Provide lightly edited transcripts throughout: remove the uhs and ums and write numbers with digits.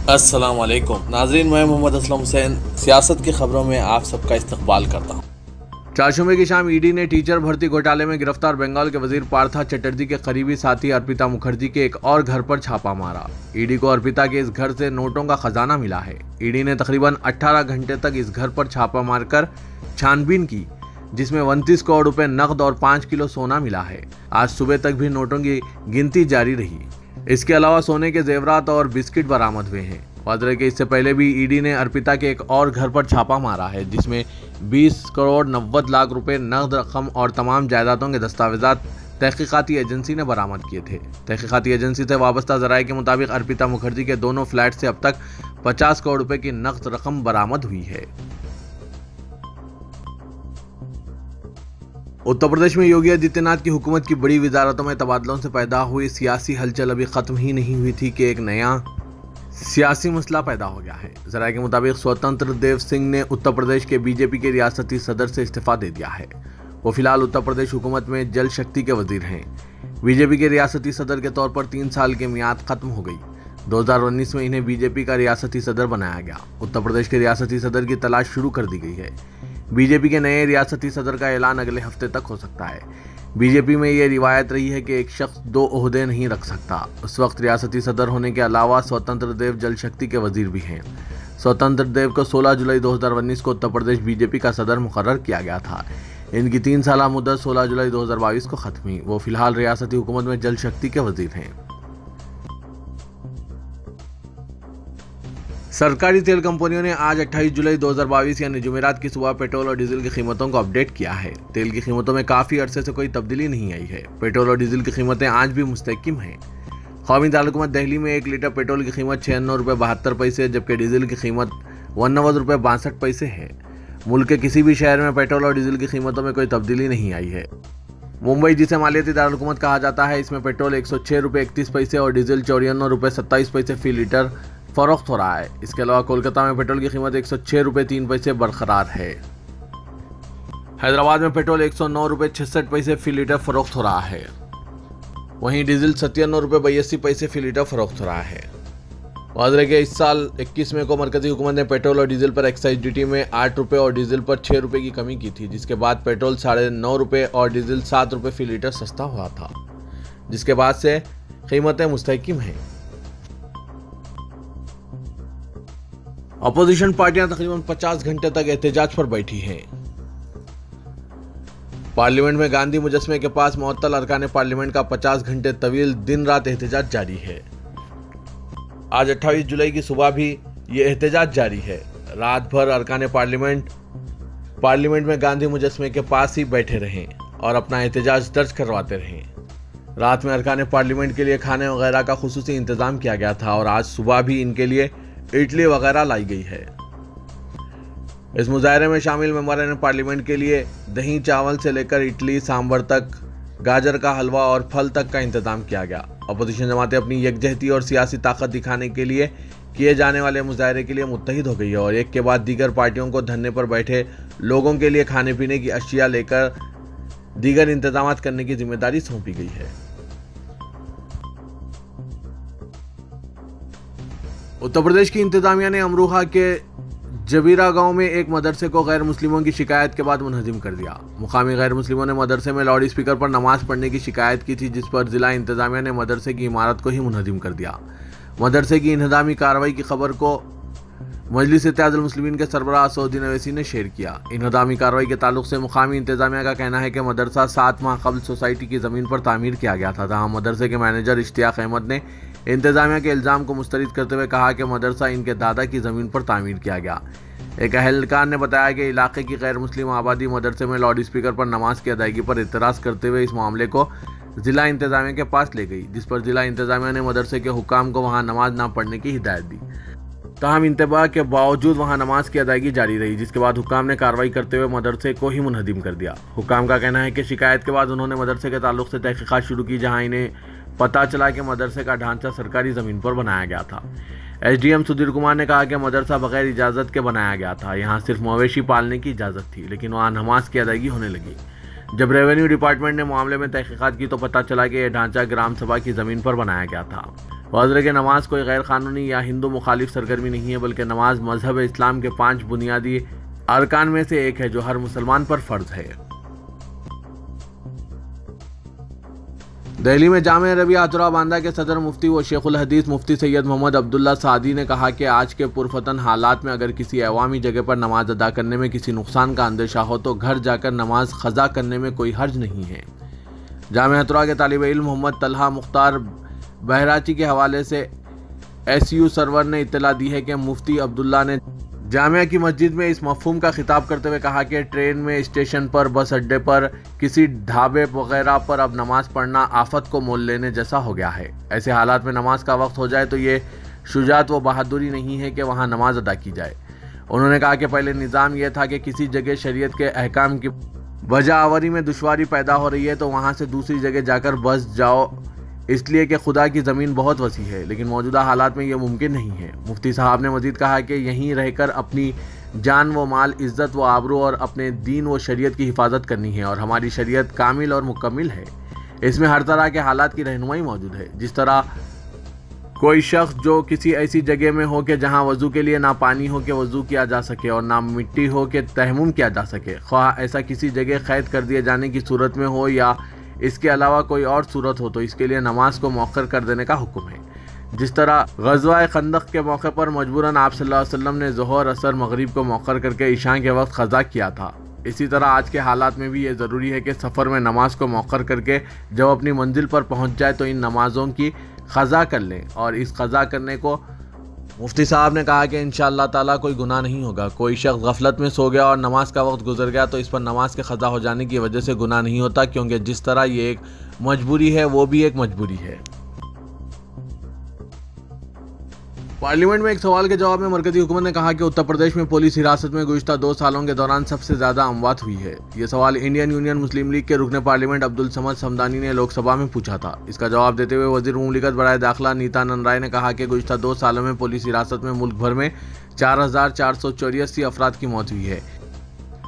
अस्सलाम वालेकुम नाज़रीन, मैं मोहम्मद असलम हुसैन सियासत की खबरों में आप सबका इस्तकबाल करता हूँ। चारशंबे की शाम ईडी ने टीचर भर्ती घोटाले में गिरफ्तार बंगाल के वजीर पार्था चटर्जी के करीबी साथी अर्पिता मुखर्जी के एक और घर पर छापा मारा। ईडी को अर्पिता के इस घर से नोटों का खजाना मिला है। ईडी ने तकरीबन 18 घंटे तक इस घर पर छापा मारकर छानबीन की, जिसमें 29 करोड़ रुपए नकद और 5 किलो सोना मिला है। आज सुबह तक भी नोटों की गिनती जारी रही। इसके अलावा सोने के जेवरात और बिस्किट बरामद हुए हैं। वादरे के इससे पहले भी ईडी ने अर्पिता के एक और घर पर छापा मारा है, जिसमें 20 करोड़ 90 लाख रुपए नकद रकम और तमाम जायदादों के दस्तावेजात तहकीकाती एजेंसी ने बरामद किए थे। तहकीकाती एजेंसी से वाबस्ता जराये के मुताबिक अर्पिता मुखर्जी के दोनों फ्लैट से अब तक 50 करोड़ रुपए की नकद रकम बरामद हुई है। उत्तर प्रदेश में योगी आदित्यनाथ की हुकूमत की बड़ी वजारतों में तबादलों से पैदा हुई सियासी हलचल अभी खत्म ही नहीं हुई थी कि एक नया सियासी मसला पैदा हो गया है। जराये के मुताबिक स्वतंत्र देव सिंह ने उत्तर प्रदेश के बीजेपी के रियासती सदर से इस्तीफा दे दिया है। वो फिलहाल उत्तर प्रदेश हुकूमत में जल शक्ति के वजीर हैं। बीजेपी के रियासती सदर के तौर पर 3 साल की मियाद खत्म हो गई। 2019 में इन्हें बीजेपी का रियासती सदर बनाया गया। उत्तर प्रदेश के रियासती सदर की तलाश शुरू कर दी गई है। बीजेपी के नए रियासती सदर का ऐलान अगले हफ्ते तक हो सकता है। बीजेपी में ये रिवायत रही है कि एक शख्स 2 ओहदे नहीं रख सकता। उस वक्त रियासती सदर होने के अलावा स्वतंत्र देव जल शक्ति के वजीर भी हैं। स्वतंत्र देव को 16 जुलाई 2019 को उत्तर प्रदेश बीजेपी का सदर मुकर्रर किया गया था। इनकी 3 साल मुद्दत 16 जुलाई 2022 को खत्म हुई। वो फिलहाल रियासती हुकूमत में जल शक्ति के वजीर हैं। सरकारी तेल कंपनियों ने आज 28 जुलाई 2022 यानी जुमेरात की सुबह पेट्रोल और डीजल की कीमतों को अपडेट किया है। तेल की कीमतों में काफ़ी अरसे से कोई तब्दीली नहीं आई है। पेट्रोल और डीजल की कीमतें आज भी मुस्तहकम हैं। कौमी दारकूमत दिल्ली में 1 लीटर पेट्रोल की कीमत 96 रुपये 72 पैसे जबकि डीजल की कीमत 89 रुपये 62 पैसे है। मुल्क के किसी भी शहर में पेट्रोल और डीजल की कीमतों में कोई तब्दीली नहीं आई है। मुंबई, जिसे मालियाती दारकूमत कहा जाता है, इसमें पेट्रोल 106 रुपये 31 पैसे और डीजल 54 रुपये 27 पैसे फी लीटर फरोख्त हो रहा है। इसके अलावा कोलकाता में पेट्रोल की कीमत 106 रुपये 3 पैसे बरकरार है। हैदराबाद में पेट्रोल 109 रुपये 66 पैसे फी लीटर फरोख्त हो रहा है। वहीं डीजल 97 रुपये 82 पैसे फी लीटर फरोख्त हो रहा है। वाज़ेह के इस साल 21 मई को मरकजी हुकूमत ने पेट्रोल और डीजल पर एक्साइज ड्यूटी में 8 रुपये और डीजल पर 6 रुपये की कमी की थी, जिसके बाद पेट्रोल 9.5 रुपये और डीजल 7 रुपये फी लीटर सस्ता हुआ था, जिसके बाद से कीमतें मुस्तहकम हैं। अपोजिशन पार्टियां तकरीबन 50 घंटे तक एहतजाज पर बैठी हैं। पार्लियामेंट में गांधी मुजस्मे के पास मुअत्तल अरकान पार्लियामेंट का 50 घंटे तवील दिन रात एहतजाज जारी है। आज 28 जुलाई की सुबह भी ये एहतजाज जारी है। रात भर अरकान पार्लियामेंट में गांधी मुजस्मे के पास ही बैठे रहें और अपना एहतजाज दर्ज करवाते रहें। रात में अरकान पार्लियामेंट के लिए खाने वगैरह का खुसूसी इंतजाम किया गया था और आज सुबह भी इनके लिए इडली वगैरह लाई गई है। इस मुजाहरे में शामिल मेंबरान पार्लियामेंट के लिए दही चावल से लेकर इडली सांभर तक, गाजर का हलवा और फल तक का इंतजाम किया गया। अपोजिशन जमातें अपनी यकजहती और सियासी ताकत दिखाने के लिए किए जाने वाले मुजाहरे के लिए मुत्तहिद हो गई है और एक के बाद दीगर पार्टियों को धरने पर बैठे लोगों के लिए खाने पीने की अशिया लेकर दीगर इंतजाम करने की जिम्मेदारी सौंपी गई है। उत्तर प्रदेश की इंतजामिया ने अमरोहा के जबीरा गांव में एक मदरसे को गैर मुस्लिमों की शिकायत के बाद मुनहजिम कर दिया। मुकामी गैर मुस्लिमों ने मदरसे में लाउड स्पीकर पर नमाज पढ़ने की शिकायत की थी, जिस पर जिला इंतजामिया ने मदरसे की इमारत को ही मुनहजिम कर दिया। मदरसे की इन्हदामी कार्रवाई की खबर को मजलिस-ए-इत्तेहादुल मुस्लिमीन के सरबराह असदुद्दीन अवैसी ने शेयर किया। इन्हदामी कार्रवाई के ताल्लुक से मुकामी इंतजामिया का कहना है कि मदरसा 7 माह कबल सोसाइटी की ज़मीन पर तामीर किया गया था, जहाँ मदरसे के मैनेजर इश्तियाक अहमद ने इंतजामिया के इल्ज़ाम को मुस्तरद करते हुए कहा कि मदरसा इनके दादा की ज़मीन पर तामीर किया गया। एक अहलकार ने बताया कि इलाके की गैर मुस्लिम आबादी मदरसे में लाउड स्पीकर पर नमाज की अदायगी पर इतराज़ करते हुए इस मामले को जिला इंतजामिया के पास ले गई, जिस पर जिला इंतजामिया ने मदरसे के हुक्काम को वहाँ नमाज ना पढ़ने की हिदायत दी। ताहम इंतबाह के बावजूद वहाँ नमाज की अदायगी जारी रही, जिसके बाद हुक्काम ने कार्रवाई करते हुए मदरसे को ही मुनहदिम कर दिया। हुक्काम का कहना है कि शिकायत के बाद उन्होंने मदरसे के ताल्लुक से तहकीकात शुरू की, जहाँ इन्हें पता चला कि मदरसे का ढांचा सरकारी ज़मीन पर बनाया गया था। एसडीएम सुधीर कुमार ने कहा कि मदरसा बगैर इजाज़त के बनाया गया था। यहाँ सिर्फ मवेशी पालने की इजाज़त थी, लेकिन वहाँ नमाज की अदायगी होने लगी। जब रेवेन्यू डिपार्टमेंट ने मामले में तहकीकात की तो पता चला कि यह ढांचा ग्राम सभा की ज़मीन पर बनाया गया था। वाज़ेह कि नमाज कोई गैर कानूनी या हिंदू मुखालिफ सरगर्मी नहीं है, बल्कि नमाज मजहब इस्लाम के 5 बुनियादी अरकान में से एक है जो हर मुसलमान पर फ़र्ज है। दिल्ली में जामिया रबिया अतरा बांदा के सदर मुफ्ती व शेखुल हदीस मुफ्ती सैयद मोहम्मद अब्दुल्ला सादी ने कहा कि आज के पुरफतन हालात में अगर किसी अवामी जगह पर नमाज अदा करने में किसी नुकसान का अंदेशा हो तो घर जाकर नमाज क़ज़ा करने में कोई हर्ज नहीं है। जामिया अतरा के तालिब इल्म मोहम्मद तलहा मुख्तार बहराची के हवाले से SU सरवर ने इत्तला दी है कि मुफ्ती अब्दुल्ला ने जामिया की मस्जिद में इस मफहूम का खिताब करते हुए कहा कि ट्रेन में, स्टेशन पर, बस अड्डे पर, किसी ढाबे वगैरह पर अब नमाज पढ़ना आफत को मोल लेने जैसा हो गया है। ऐसे हालात में नमाज का वक्त हो जाए तो ये शुजात व बहादुरी नहीं है कि वहाँ नमाज अदा की जाए। उन्होंने कहा कि पहले निज़ाम यह था कि किसी जगह शरीयत के अहकाम की वजह आवरी में दुश्वारी पैदा हो रही है तो वहाँ से दूसरी जगह जाकर बस जाओ, इसलिए कि खुदा की ज़मीन बहुत वसी है, लेकिन मौजूदा हालात में यह मुमकिन नहीं है। मुफ्ती साहब ने मजीद कहा कि यहीं रहकर अपनी जान व माल, इज़्ज़त व आबरू और अपने दीन व शरीयत की हिफाजत करनी है और हमारी शरीयत कामिल और मुकम्मिल है। इसमें हर तरह के हालात की रहनुमाई मौजूद है। जिस तरह कोई शख्स जो किसी ऐसी जगह में हो कि जहाँ वज़ू के लिए ना पानी हो कि वज़ू किया जा सके और ना मिट्टी हो कि तयम्मुम किया जा सके, ख्वाह ऐसा किसी जगह क़ैद कर दिए जाने की सूरत में हो या इसके अलावा कोई और सूरत हो तो इसके लिए नमाज को मौखर कर देने का हुक्म है। जिस तरह ग़ज़वा खंदक के मौके पर मजबूरन आप सल्लल्लाहु अलैहि वसल्लम ने ज़ोहर, असर, मगरिब को मौखर करके इशां के वक्त क़ज़ा किया था, इसी तरह आज के हालात में भी ये ज़रूरी है कि सफ़र में नमाज को मौखर करके जब अपनी मंजिल पर पहुँच जाए तो इन नमाज़ों की क़ज़ा कर लें। और इस क़ज़ा करने को मुफ्ती साहब ने कहा कि इंशाअल्लाह ताला कोई गुनाह नहीं होगा। कोई शख्स गफलत में सो गया और नमाज का वक्त गुजर गया तो इस पर नमाज के क़ज़ा हो जाने की वजह से गुनाह नहीं होता, क्योंकि जिस तरह ये एक मजबूरी है वो भी एक मजबूरी है। पार्लियामेंट में एक सवाल के जवाब में मरकजी हुकूमत ने कहा कि उत्तर प्रदेश में पुलिस हिरासत में गुज़िश्ता 2 सालों के दौरान सबसे ज़्यादा अमवात हुई है। ये सवाल इंडियन यूनियन मुस्लिम लीग के रुकने पार्लियामेंट अब्दुल समद समदानी ने लोकसभा में पूछा था। इसका जवाब देते हुए वज़ीर मुमलिकत बराए दाखिला नित्यानंद राय ने कहा कि गुज़िश्ता 2 सालों में पुलिस हिरासत में मुल्क भर में 4,484 अफराद की मौत हुई है।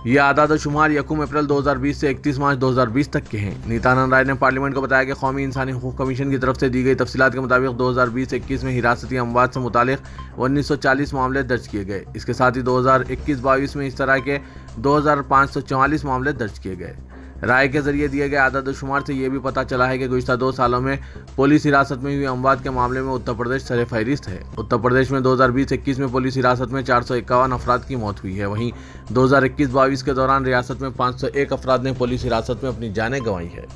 ये आदाद शुमार 1 अप्रैल 2020 से 31 मार्च 2020 तक के हैं। नित्यानंद राय ने पार्लियामेंट को बताया कि कौमी इंसानी हुकूक कमीशन की तरफ से दी गई तफसीलात के मुताबिक 2020-21 में हिरासती अमवात से मुतालिक 1940 मामले दर्ज किए गए। इसके साथ ही 2021-22 में इस तरह के 2544 मामले दर्ज किए गए। राय के जरिए दिए गए आदाद शुमार से ये भी पता चला है कि गुज़िश्ता 2 सालों में पुलिस हिरासत में हुई अमवात के मामले में उत्तर प्रदेश सरे फहरिस्त है। उत्तर प्रदेश में 2020-21 में पुलिस हिरासत में 451 अफराद की मौत हुई है। वहीं 2021-22 के दौरान रियासत में 501 अफराद ने पुलिस हिरासत में अपनी जानें गंवाई है।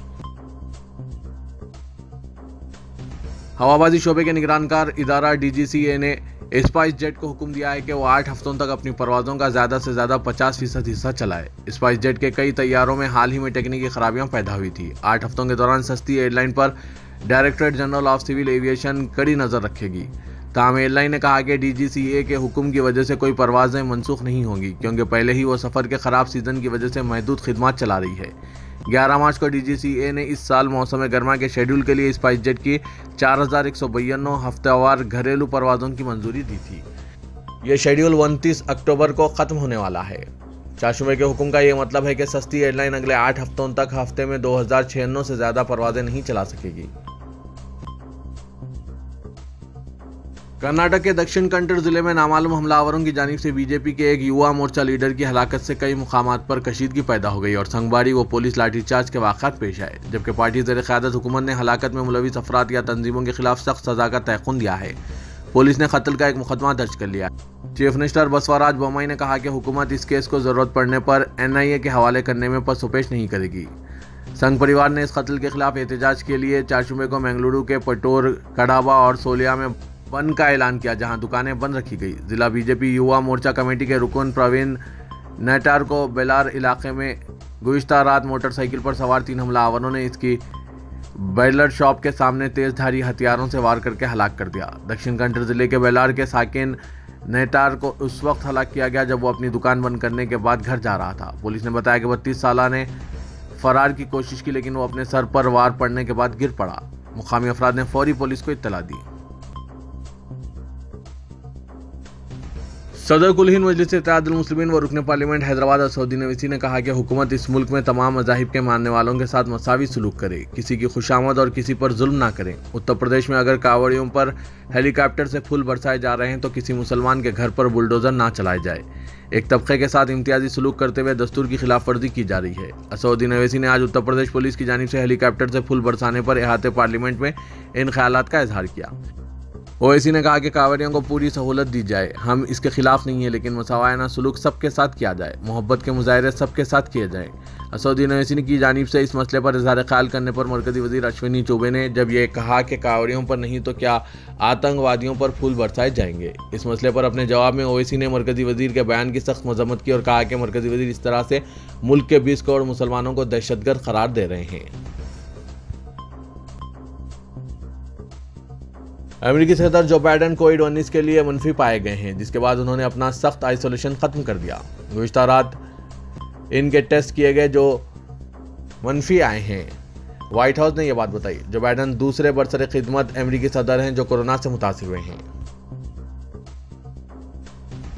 हवाबाजी शोबे के निगरानकार इदारा DGCA ने स्पाइस जेट को हुक्म दिया है कि वो 8 हफ्तों तक अपनी परवाज़ों का ज़्यादा से ज़्यादा 50% हिस्सा चलाए। स्पाइस जेट के कई तैयारों में हाल ही में टेक्निकी खराबियां पैदा हुई थी। 8 हफ्तों के दौरान सस्ती एयरलाइन पर directorate general of civil aviation कड़ी नज़र रखेगी। ताहम एयरलाइन ने कहा कि DGCA के हुक्म की वजह से कोई परवाज़ें मनसूख नहीं होंगी, क्योंकि पहले ही वो सफ़र के ख़राब सीज़न की वजह से महदूद खिदमात चला रही है। 11 मार्च को DGCA ने इस साल मौसम गर्मा के शेड्यूल के लिए स्पाइस जेट की 4192 हफ्तेवार घरेलू परवाज़ों की मंजूरी दी थी। ये शेड्यूल 29 अक्टूबर को ख़त्म होने वाला है। चाशुमे के हुक्म का ये मतलब है कि सस्ती एयरलाइन अगले 8 हफ्तों तक हफ्ते में 2096 से ज़्यादा परवाज़ें नहीं चला सकेगी। कर्नाटक के दक्षिण कन्नड़ जिले में नामालूम हमलावरों की जानिब से बीजेपी के एक युवा मोर्चा लीडर की हलाकत से कई मुकामात पर कशीदगी पैदा हो गई और संगबारी व पुलिस लाठीचार्ज के वाक़ात पेश आए, जबकि पार्टी ज़ेर क़यादत हुकूमत ने हलाकत में मुलविस अफराद या तंजीमों के खिलाफ सख्त सज़ा का तयक़ुन दिया है। पुलिस ने कत्ल का एक मुकदमा दर्ज कर लिया। चीफ मिनिस्टर बसवराज बोम्मई ने कहा कि हुकूमत इस केस को ज़रूरत पड़ने पर NIA के हवाले करने में पसोपेश नहीं करेगी। संघ परिवार ने इस कत्ल के खिलाफ एहतजाज के लिए चारशुमे को मंगलुरु के पटोर, कडाबा और सोलिया में बंद का ऐलान किया, जहां दुकानें बंद रखी गई। जिला बीजेपी युवा मोर्चा कमेटी के रुकन प्रवीण नेटार को बेलार इलाके में गुज़िश्ता रात मोटरसाइकिल पर सवार 3 हमलावरों ने इसकी बैलर शॉप के सामने तेजधारी हथियारों से वार करके हलाक कर दिया। दक्षिण कन्नड़ जिले के बेलार के साकिन नेटार को उस वक्त हलाक किया गया जब वो अपनी दुकान बंद करने के बाद घर जा रहा था। पुलिस ने बताया कि 32 साल ने फरार की कोशिश की, लेकिन वो अपने सर पर वार पड़ने के बाद गिर पड़ा। मुकामी अफराद ने फौरी पुलिस को इत्तला दी। सदर कुल हिंद मजलिस इत्तेहादुल मुस्लिमीन व रुकन पार्लियामेंट हैदराबाद असदुद्दीन अवैसी ने कहा कि हुकूमत इस मुल्क में तमाम मज़ाहिब के मानने वालों के साथ मसावी सलूक करे, किसी की खुशामद और किसी पर जुल्म ना करें। उत्तर प्रदेश में अगर कावड़ियों पर हेलीकॉप्टर से फूल बरसाए जा रहे हैं तो किसी मुसलमान के घर पर बुलडोज़र ना चलाए जाए। एक तबके के साथ इम्तियाजी सलूक करते हुए दस्तूर की खिलाफ वर्जी की जा रही है। असदुद्दीन अवैसी ने आज उत्तर प्रदेश पुलिस की जानिब से हेलीकॉप्टर से फूल बरसाने पर इहाते पार्लियामेंट में इन ख्यालात का इजहार किया। ओवैसी ने कहा कि कांवरियों को पूरी सहूलत दी जाए, हम इसके खिलाफ नहीं है, लेकिन मसावायाना सलूक सबके साथ किया जाए, मोहब्बत के मुजाहरे सबके साथ किए जाएँ। असदुद्दीन ओवैसी की जानिब से इस मसले पर इजहार ख्याल करने पर मरकजी वजीर अश्विनी चौबे ने जब ये कहा कि कांवरियों पर नहीं तो क्या आतंकवादियों पर फूल बरसाए जाएंगे। इस मसले पर अपने जवाब में ओवैसी ने मरकजी वजीर के बयान की सख्त मजम्मत की और कहा कि मरकजी वजीर इस तरह से मुल्क के 20 करोड़ मुसलमानों को दहशतगर्द करार दे रहे हैं। अमेरिकी सदर जो बाइडन कोविड-19 के लिए मुनफी पाए गए हैं, जिसके बाद उन्होंने अपना सख्त आइसोलेशन खत्म कर दिया। गुज़िश्ता रात इनके टेस्ट किए गए जो मुनफी आए हैं। व्हाइट हाउस ने यह बात बताई। जो बाइडन दूसरे बरसरे खिदमत अमेरिकी सदर हैं जो कोरोना से मुतासिर हुए हैं।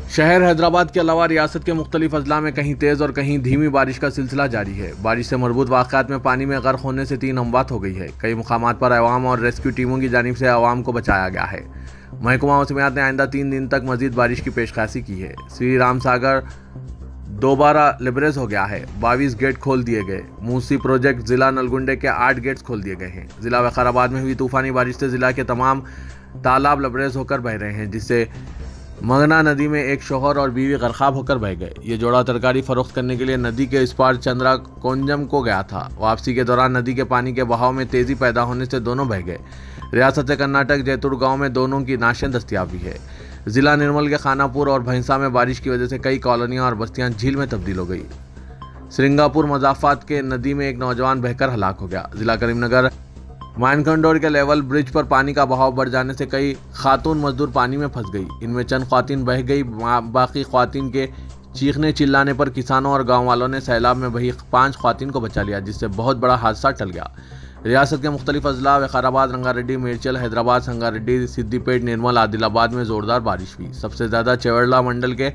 शहर हैदराबाद के अलावा रियासत के मुख्तलिफ अजला में कहीं तेज़ और कहीं धीमी बारिश का सिलसिला जारी है। बारिश से मरबूत वाक़यात में पानी में गर्क होने से 3 अमवात हो गई है। कई मुकामात पर अवाम और रेस्क्यू टीमों की जानिब से अवाम को बचाया गया है। महकमा मौसमियात ने आइंदा 3 दिन तक मजीद बारिश की पेशकशी की है। श्री राम सागर दोबारा लिबरेज हो गया है। 22 गेट खोल दिए गए। मूसी प्रोजेक्ट जिला नलगुंडे के 8 गेट्स खोल दिए गए हैं। जिला वक़ाराबाद में हुई तूफ़ानी बारिश से जिला के तमाम तालाब लिबरेज होकर बह रहे हैं, जिससे मंगना नदी में एक शोहर और बीवी गरकाब होकर बह गए। ये जोड़ा तरकारी फरोख्त करने के लिए नदी के इस पार चंद्रा कोंजम को गया था। वापसी के दौरान नदी के पानी के बहाव में तेज़ी पैदा होने से दोनों बह गए। रियासत कर्नाटक जैतुर गांव में दोनों की नाशें दस्तियाब हुई है। ज़िला निर्मल के खानापुर और भैंसा में बारिश की वजह से कई कॉलोनियाँ और बस्तियाँ झील में तब्दील हो गई। श्रृंगापुर मजाफात के नदी में एक नौजवान बहकर हलाक हो गया। जिला करीमनगर मानखंडोर के लेवल ब्रिज पर पानी का बहाव बढ़ जाने से कई खातून मजदूर पानी में फंस गई। इनमें चंद ख्वातीन बह गई। बाकी ख्वातीन के चीखने चिल्लाने पर किसानों और गांव वालों ने सैलाब में बही 5 ख्वातीन को बचा लिया, जिससे बहुत बड़ा हादसा टल गया। रियासत के मुख्तलिफ अजला वक़ाराबाद, रंगारेड्डी, मेरचल, हैदराबाद, संगारेड्डी, सिद्दीपेट, निर्मल, आदिलाबाद में ज़ोरदार बारिश हुई। सबसे ज़्यादा चेवड़ला मंडल के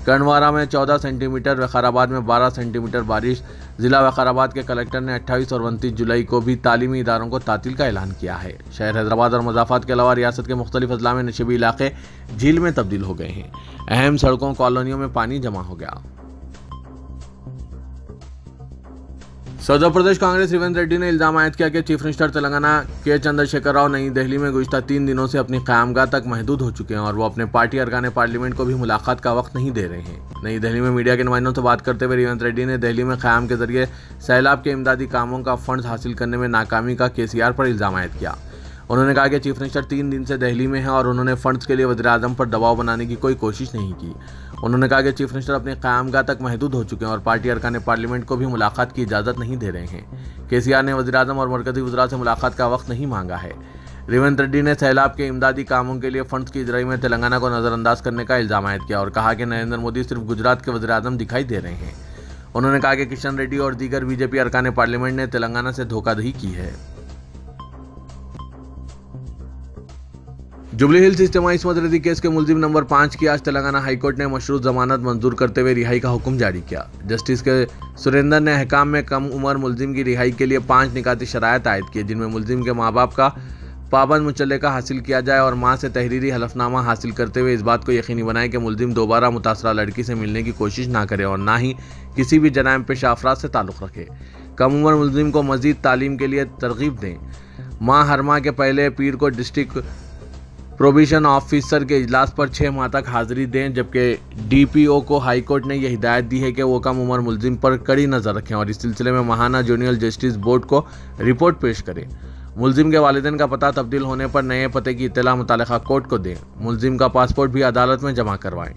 कणवारा में 14 सेंटीमीटर, वक़ाराबाद में 12 सेंटीमीटर बारिश। जिला वक़ाराबाद के कलेक्टर ने 28 और 29 जुलाई को भी तालीमी इदारों को तातील का ऐलान किया है। शहर हैदराबाद और मज़ाफ़ात के अलावा रियासत के मुख्तलिफ अजला में नशेबी इलाके झील में तब्दील हो गए हैं। अहम सड़कों, कॉलोनियों में पानी जमा हो गया। सदर प्रदेश कांग्रेस रेवंत रेड्डी ने इल्जाम आयद किया कि चीफ मिनिस्टर तेलंगाना के चंद्रशेखर राव नई दिल्ली में गुज़िश्ता 3 दिनों से अपनी क़यामगाह तक महदूद हो चुके हैं और वो अपने पार्टी अरकान पार्लियामेंट को भी मुलाकात का वक्त नहीं दे रहे हैं। नई दिल्ली में मीडिया के नुमाइंदों से बात करते हुए रेवंत रेड्डी ने दिल्ली में क़याम के जरिए सैलाब के इमदादी कामों का फंड हासिल करने में नाकामी का केसीआर पर इल्जाम आयद किया। उन्होंने कहा कि चीफ मिनिस्टर 3 दिन से दिल्ली में हैं और उन्होंने फंड्स के लिए वज़ीर-ए-आज़म पर दबाव बनाने की कोई कोशिश नहीं की। उन्होंने कहा कि चीफ मिनिस्टर अपने क़यामगाह तक महदूद हो चुके हैं और पार्टी अरकान पार्लियामेंट को भी मुलाकात की इजाज़त नहीं दे रहे हैं। केसीआर ने वज़ीर-ए-आज़म और मरकज़ी वज़रा से मुलाकात का वक्त नहीं मांगा है। रेवंत रेड्डी ने सैलाब के इमदादी कामों के लिए फंड्स की इजराई में तेलंगाना को नज़रअंदाज करने का इल्ज़ाम आयद किया और कहा कि नरेंद्र मोदी सिर्फ गुजरात के वज़ीर-ए-आज़म दिखाई दे रहे हैं। उन्होंने कहा कि किशन रेड्डी और दीगर बीजेपी अरकान पार्लियामेंट ने तेलंगाना से धोखाधड़ी की है। जुबली हिल्स इज्तिमाई इस्मत रेज़ी केस के मुलजिम नंबर 5 की आज तेलंगाना हाईकोर्ट ने मशरूत जमानत मंजूर करते हुए रिहाई का हुक्म जारी किया। जस्टिस के सुरेंद्र ने अहकाम में कम उम्र मुलजिम की रिहाई के लिए 5 निकाती शराइत आयद किए, जिनमें मुलजिम के माँ बाप का पाबंद मुचल्लका हासिल किया जाए और माँ से तहरीरी हलफनामा हासिल करते हुए इस बात को यकीनी बनाए कि मुलजिम दोबारा मुतासरा लड़की से मिलने की कोशिश ना करे और ना ही किसी भी जराइम पेशा अफराद से ताल्लुक़ रखे। कम उम्र मुलजिम को मज़ीद तालीम के लिए तरगीब दें। माह हर माह के पहले पीर को डिस्ट्रिक्ट प्रोविजन ऑफिसर के इजलास पर 6 माह तक हाजिरी दें, जबकि डीपीओ को हाईकोर्ट ने यह हिदायत दी है कि वो कम उम्र मुलजिम पर कड़ी नज़र रखें और इस सिलसिले में माहाना जूनियर जस्टिस बोर्ड को रिपोर्ट पेश करें। मुलजिम के वालिदैन का पता तब्दील होने पर नए पते की इत्तला मुतालिका कोर्ट को दें। मुलजिम का पासपोर्ट भी अदालत में जमा करवाएं।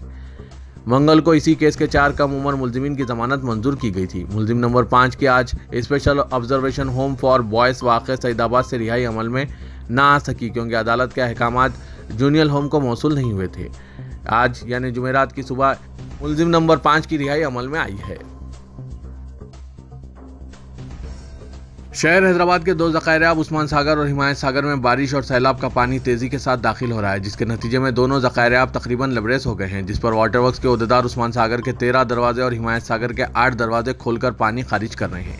मंगल को इसी केस के 4 कम उम्र मुलजिमीन की जमानत मंजूर की गई थी। मुलजिम नंबर 5 की आज special observation home for boys वाक़ सईदाबाद से रिहाई अमल में ना आ सकी, क्योंकि अदालत के अहकामात जूनियर होम को मौसूल नहीं हुए थे। आज यानी जुमेरात की सुबह मुलजिम नंबर 5 की रिहाई अमल में आई है। शहर हैदराबाद के दो ज़खायर-ए-आब उस्मान सागर और हिमायत सागर में बारिश और सैलाब का पानी तेजी के साथ दाखिल हो रहा है, जिसके नतीजे में दोनों ज़खायर-ए-आब तकरीबन लबरेज हो गए हैं, जिस पर वाटर वर्क्स के ओहदेदार उस्मान सागर के 13 दरवाजे और हिमायत सागर के 8 दरवाजे खोलकर पानी खारिज कर रहे हैं।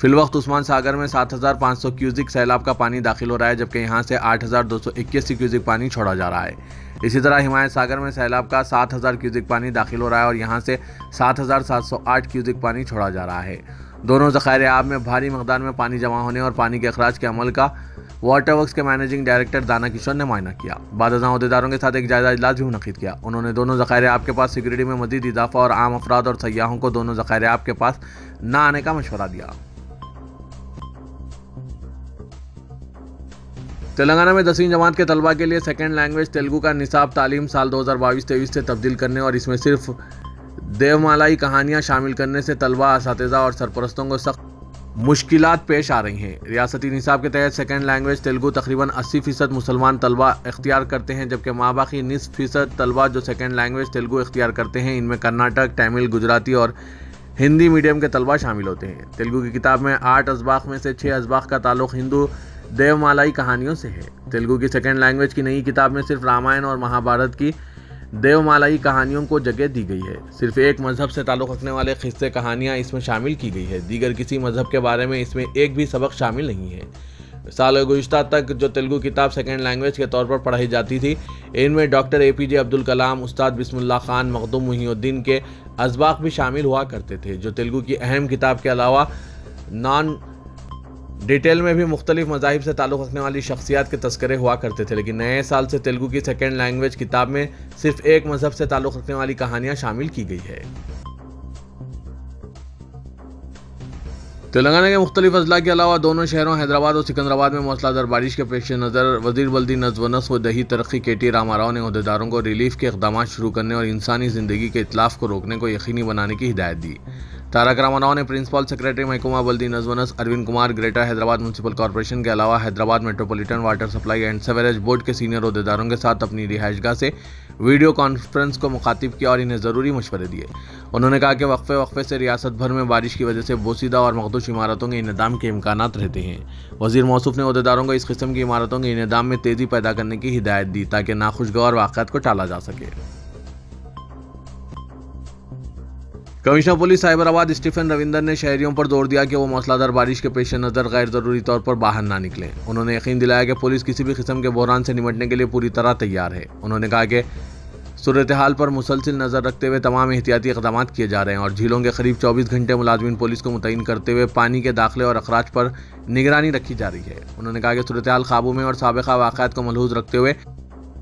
फिलवक्त उस्मान सागर में 7,500 क्यूसिक सैलाब का पानी दाखिल हो रहा है, जबकि यहां से 8,281 क्यूसिक पानी छोड़ा जा रहा है। इसी तरह हिमायत सागर में सैलाब का 7,000 क्यूसिक पानी दाखिल हो रहा है और यहां से 7,708 क्यूसिक पानी छोड़ा जा रहा है। दोनों ज़खायर-ए-आब में भारी मकदार में पानी जमा होने और पानी के अखराज के अमल का वाटर वर्क्स के मैनेजिंग डायरेक्टर दाना किशोर ने मुआयना किया। बाद अहदेदारों के साथ एक जायजा इजलास भी मुनक़िद किया। उन्होंने दोनों ज़खायर-ए-आब के पास सिक्योरिटी में मज़ीद इजाफा और आम अफराद और सयाहों को दोनों ज़खायर-ए-आब के पास न आने का मशवरा दिया। तेलंगाना में 10वीं जमात के तलबा के लिए सेकेंड लैंग्वेज तेलुगु का निसाब तालीम साल 2022-23 से तब्दील करने और इसमें सिर्फ देवमालाई कहानियां शामिल करने से तलबा, असातिज़ा और सरपरस्तों को सख्त मुश्किलात पेश आ रही हैं। रियासती निसाब के तहत सेकेंड लैंग्वेज तेलुगु तकरीबन 80% मुसलमान तलबा इख्तियार करते हैं, जबकि माबाकी 20% तलबा जो सेकेंड लैंग्वेज तेलुगु इख्तियार करते हैं, इनमें कर्नाटक, तमिल, गुजराती और हिंदी मीडियम के तलबा शामिल होते हैं। तेलुगु की किताब में 8 अज़बाक़ में से 6 अज़बाक़ का ताल्लुक़ हिंदू देवमालाई कहानियों से है। तेलुगु की सेकेंड लैंग्वेज की नई किताब में सिर्फ रामायण और महाभारत की देवमालाई कहानियों को जगह दी गई है। सिर्फ एक मजहब से ताल्लुक़ रखने वाले किस्से कहानियाँ इसमें शामिल की गई है। दीगर किसी मजहब के बारे में इसमें एक भी सबक शामिल नहीं है। साल गुज़िश्ता तक जो तेलुगु किताब सेकेंड लैंग्वेज के तौर पर पढ़ाई जाती थी, इनमें डॉक्टर APJ अब्दुल कलाम, उस्ताद बिस्मिल्लाह खान, मखदूम मुहिउद्दीन के अज़बाक़ भी शामिल हुआ करते थे, जो तेलुगु की अहम किताब के अलावा नॉन डिटेल में भी मुख्तलिफ मज़ाहिब से ताल्लुक़ रखने वाली शख्सियात के तस्करे हुआ करते थे। लेकिन नए साल से तेलुगु की सेकेंड लैंग्वेज किताब में सिर्फ एक मज़हब से ताल्लुक़ रखने वाली कहानियाँ शामिल की गई है। तेलंगाना के मुख्तलिफ अजला के अलावा दोनों शहरों हैदराबाद और सिकंदराबाद में मौसलाधार बारिश के पेश नज़र वज़ीर बल्दी नज़्म व नस्र व दही तरक्की KT रामाराव ने अहदेदारों को रिलीफ के इक़दामात शुरू करने और इंसानी ज़िंदगी के इतलाफ़ को रोकने को यकीनी बनाने की हिदायत दी। तारक रामाराव ने प्रिंसिपल सेक्रेटरी महकमा बल्दी नज़्म व नस्र Arvind Kumar, greater Hyderabad municipal corporation के अलावा Hyderabad metropolitan water supply and sewerage board के सीनियर अहदेदारों के साथ अपनी रिहाइशगाह से वीडियो कॉन्फ्रेंस को मुखातिब किया और इन्हें ज़रूरी मशवरे दिए। उन्होंने कहा कि वक्फे से रियासत भर में बारिश की वजह से बोसीदा और मखदूश इमारतों के इन्हदाम के इम्कानात रहते हैं। वज़ीर मौसूफ ने अहदेदारों को इस किस्म की इमारतों के इन्हदाम में तेज़ी पैदा करने की हिदायत दी ताकि नाखुशगवार वाक़यात को टाला जा सके। कमिश्नर पुलिस साइबराबाद स्टीफन रविंदर ने शहरियों पर जोर दिया कि वो मौसलाधार बारिश के पेश नज़र गैर ज़रूरी तौर पर बाहर ना निकलें। उन्होंने यकीन दिलाया कि पुलिस किसी भी किस्म के बहरान से निपटने के लिए पूरी तरह तैयार है। उन्होंने कहा कि सूरत हाल पर मुसलसिल नज़र रखते हुए तमाम एहतियाती इक़दामात किए जा रहे हैं और झीलों के करीब 24 घंटे मुलाजमीन पुलिस को मुतय्यन करते हुए पानी के दाखिले और अखराज पर निगरानी रखी जा रही है। उन्होंने कहा कि सूरत हाल काबू में और साबिक़ा वाक़यात को मलहूज़ रखते हुए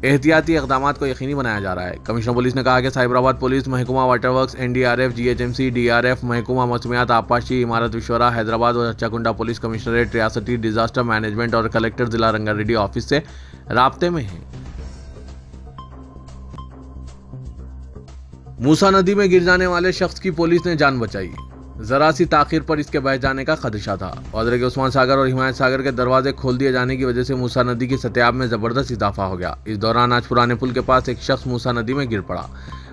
एहतियाती इक़दामात को यकीनी बनाया जा रहा है। कमिश्नर पुलिस ने कहा कि साइबराबाद पुलिस, महकमा water works, NDRF, GHMC, DRF, महकमा मौसमियात आबपाशी, इमारत विशोरा हैदराबाद और चकुंडा पुलिस कमिश्नरेट, रियासती डिजास्टर मैनेजमेंट और कलेक्टर जिला रंगारेड्डी ऑफिस से राब्ते में हैं। मूसा नदी में गिर जाने वाले शख्स की पुलिस ने जान बचाई। ज़रा सी ताख़ीर पर इसके बह जाने का खदशा था। वादरे के उस्मान सागर और हिमायत सागर के दरवाजे खोल दिए जाने की वजह से मूसा नदी की सतह में ज़बरदस्त इजाफा हो गया। इस दौरान आज पुराने पुल के पास एक शख्स मूसा नदी में गिर पड़ा।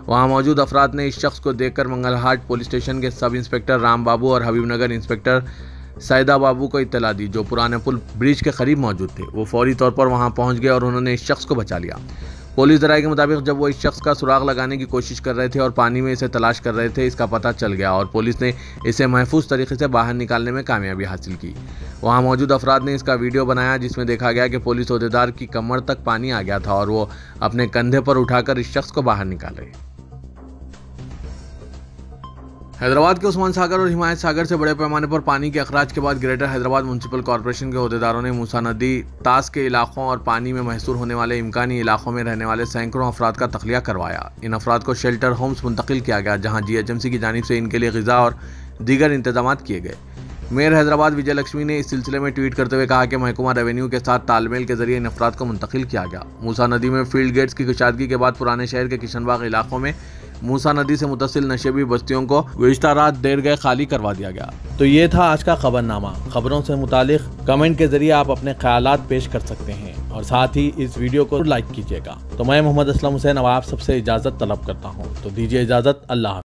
वहां मौजूद अफराद ने इस शख्स को देखकर मंगलहाट पुलिस स्टेशन के सब इंस्पेक्टर राम बाबू और हबीबनगर इंस्पेक्टर सैदा बाबू को इत्तला दी, जो पुराने पुल ब्रिज के करीब मौजूद थे। वो फौरी तौर पर वहाँ पहुँच गए और उन्होंने इस शख्स को बचा लिया। पुलिस ज़राए के मुताबिक जब वो इस शख्स का सुराग लगाने की कोशिश कर रहे थे और पानी में इसे तलाश कर रहे थे, इसका पता चल गया और पुलिस ने इसे महफूज तरीके से बाहर निकालने में कामयाबी हासिल की। वहां मौजूद अफराद ने इसका वीडियो बनाया, जिसमें देखा गया कि पुलिस अहदेदार की कमर तक पानी आ गया था और वो अपने कंधे पर उठाकर इस शख्स को बाहर निकाले। हैदराबाद के उस्मान सागर और हिमायत सागर से बड़े पैमाने पर पानी के अखराज के बाद ग्रेटर हैदराबाद म्यूनसिपल कॉरपोरेशन के अहदेदारों ने मूसा नदी, तास के इलाकों और पानी में महसूर होने वाले इम्कानी इलाकों में रहने वाले सैकड़ों अफराद का तख्लिया करवाया। इन अफराद को शेल्टर होम्स मुंतकिल किया गया, जहाँ GHMC की जानिब से इनके लिए ग़िज़ा और दीगर इंतजाम किए गए। मेयर हैदराबाद विजय लक्ष्मी ने इस सिलसिले में ट्वीट करते हुए कहा कि महकमा रेवेन्यू के साथ तालमेल के जरिए इन अफराद को मुंतकिल किया गया। मूसा नदी में फील्ड गेट्स की कुशादगी के बाद पुराने शहर के किशनबाग इलाकों में मूसा नदी से मुतसिल नशेबी बस्तियों को गुज़िश्ता रात देर गए खाली करवा दिया गया। तो ये था आज का खबरनामा। खबरों से मुतालिक कमेंट के जरिए आप अपने ख्यालात पेश कर सकते हैं और साथ ही इस वीडियो को लाइक कीजिएगा। तो मैं मोहम्मद असलम हुसैन अब आप सबसे इजाज़त तलब करता हूँ। तो दीजिए इजाज़त। अल्लाह।